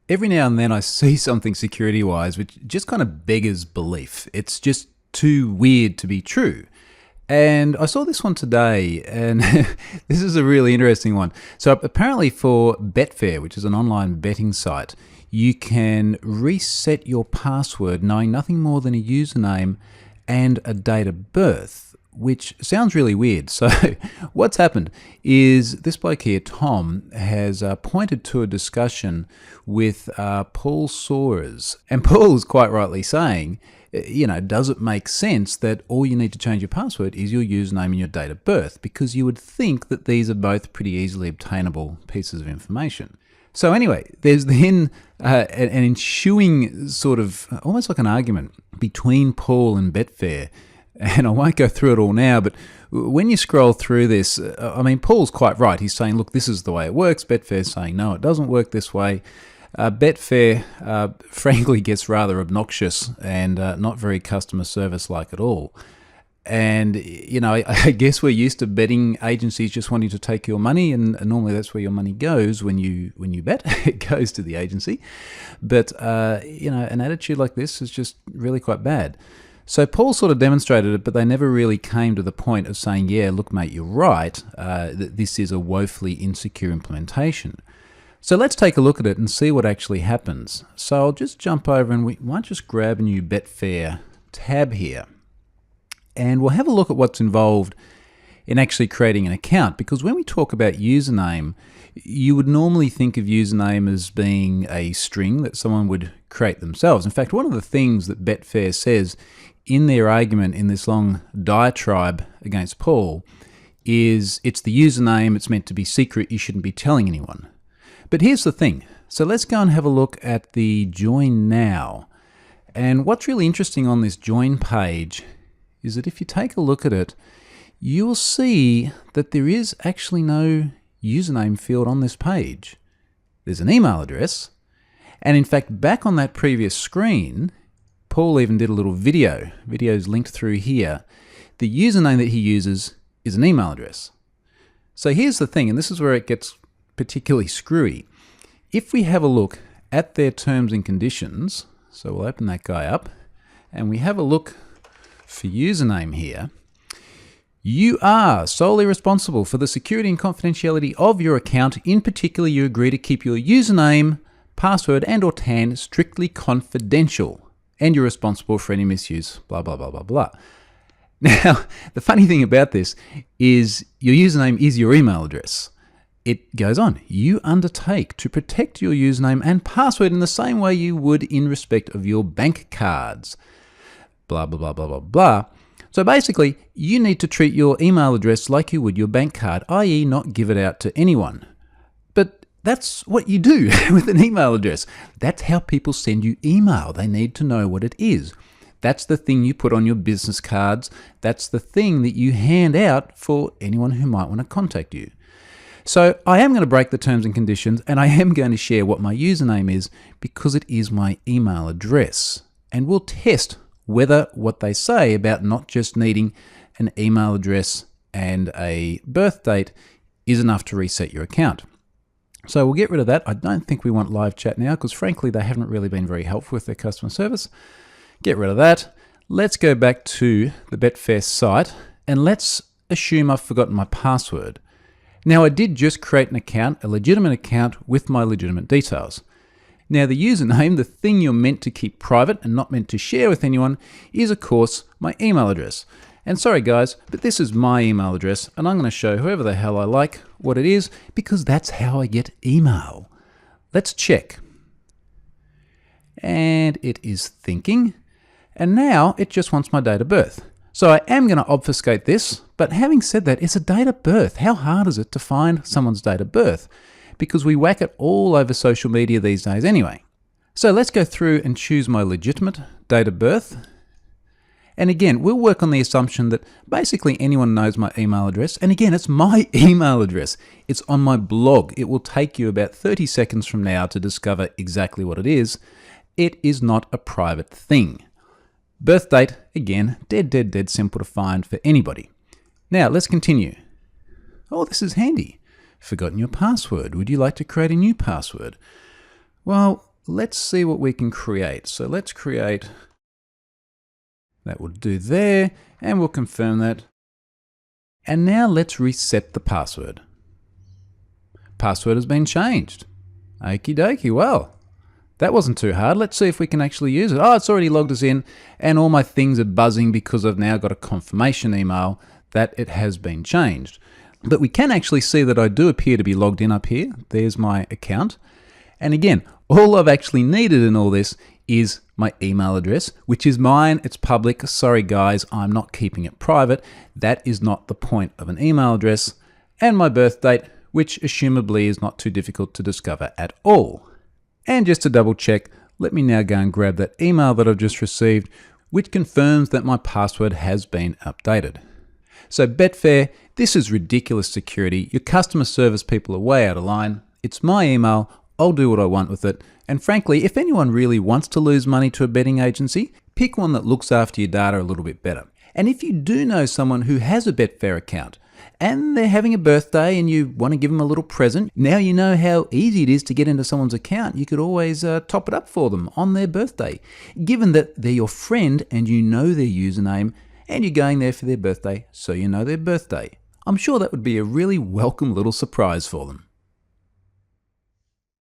Every now and then I see something security-wise which just kind of beggars belief. It's just too weird to be true. And I saw this one today, and this is a really interesting one. So apparently for Betfair, which is an online betting site, you can reset your password knowing nothing more than a username and a date of birth, which sounds really weird. So what's happened is this bloke here, Tom, has pointed to a discussion with Paul Soares. And Paul is quite rightly saying, does it make sense that all you need to change your password is your username and your date of birth? Because you would think that these are both pretty easily obtainable pieces of information. So anyway, there's then an ensuing sort of almost like an argument between Paul and Betfair. And I won't go through it all now, but when you scroll through this, Paul's quite right. He's saying, look, this is the way it works. Betfair's saying, no, it doesn't work this way. Betfair, frankly, gets rather obnoxious and not very customer service-like at all. And, I guess we're used to betting agencies just wanting to take your money, and normally that's where your money goes when you bet. It goes to the agency. But, an attitude like this is just really quite bad. So Paul sort of demonstrated it, but they never really came to the point of saying, yeah, look, mate, you're right, that this is a woefully insecure implementation. So let's take a look at it and see what actually happens. So I'll just jump over and we might just grab a new Betfair tab here. And we'll have a look at what's involved in actually creating an account, because when we talk about username, you would normally think of username as being a string that someone would create themselves. In fact, one of the things that Betfair says in their argument in this long diatribe against Paul is it's the username, it's meant to be secret, you shouldn't be telling anyone. But here's the thing. So let's go and have a look at the join now. And what's really interesting on this join page is that if you take a look at it, you'll see that there is actually no username field on this page. There's an email address. And in fact, back on that previous screen, Paul even did a little video. Video's linked through here. The username that he uses is an email address. So here's the thing, and this is where it gets particularly screwy. If we have a look at their terms and conditions, so we'll open that guy up, and we have a look for username here, you are solely responsible for the security and confidentiality of your account. In particular, you agree to keep your username, password, and or TAN strictly confidential, and you're responsible for any misuse, blah, blah, blah, blah, blah. Now, the funny thing about this is your username is your email address. It goes on. You undertake to protect your username and password in the same way you would in respect of your bank cards. Blah, blah, blah, blah, blah, blah. So basically, you need to treat your email address like you would your bank card, i.e. not give it out to anyone. But that's what you do with an email address. That's how people send you email. They need to know what it is. That's the thing you put on your business cards. That's the thing that you hand out for anyone who might want to contact you. So I am going to break the terms and conditions, and I am going to share what my username is because it is my email address. And we'll test whether what they say about not just needing an email address and a birth date is enough to reset your account. So we'll get rid of that. I don't think we want live chat now because frankly they haven't really been very helpful with their customer service. Get rid of that. Let's go back to the Betfair site and let's assume I've forgotten my password. Now I did just create an account, a legitimate account with my legitimate details. Now the username, the thing you're meant to keep private and not meant to share with anyone, is of course my email address. And sorry guys, but this is my email address and I'm going to show whoever the hell I like what it is because that's how I get email. Let's check. And it is thinking. And now it just wants my date of birth. So I am going to obfuscate this, but having said that, it's a date of birth. How hard is it to find someone's date of birth? Because we whack it all over social media these days anyway. So let's go through and choose my legitimate date of birth. And again, we'll work on the assumption that basically anyone knows my email address. And again, it's my email address. It's on my blog. It will take you about 30 seconds from now to discover exactly what it is. It is not a private thing. Birth date, again, dead simple to find for anybody. Now, let's continue. Oh, this is handy. Forgotten your password. Would you like to create a new password? Well, let's see what we can create. So let's create, that will do there, and we'll confirm that. And now let's reset the password. Password has been changed. Okie dokie, well, that wasn't too hard. Let's see if we can actually use it. Oh, it's already logged us in, and all my things are buzzing because I've now got a confirmation email that it has been changed. But we can actually see that I do appear to be logged in up here. There's my account. And again, all I've actually needed in all this is my email address, which is mine. It's public. Sorry guys, I'm not keeping it private. That is not the point of an email address. And my birth date, which assumably is not too difficult to discover at all. And just to double check, let me now go and grab that email that I've just received, which confirms that my password has been updated. So Betfair, this is ridiculous security. Your customer service people are way out of line. It's my email. I'll do what I want with it. And frankly, if anyone really wants to lose money to a betting agency, pick one that looks after your data a little bit better. And if you do know someone who has a Betfair account and they're having a birthday and you want to give them a little present, now you know how easy it is to get into someone's account. You could always top it up for them on their birthday. Given that they're your friend and you know their username and you're going there for their birthday, so you know their birthday. I'm sure that would be a really welcome little surprise for them.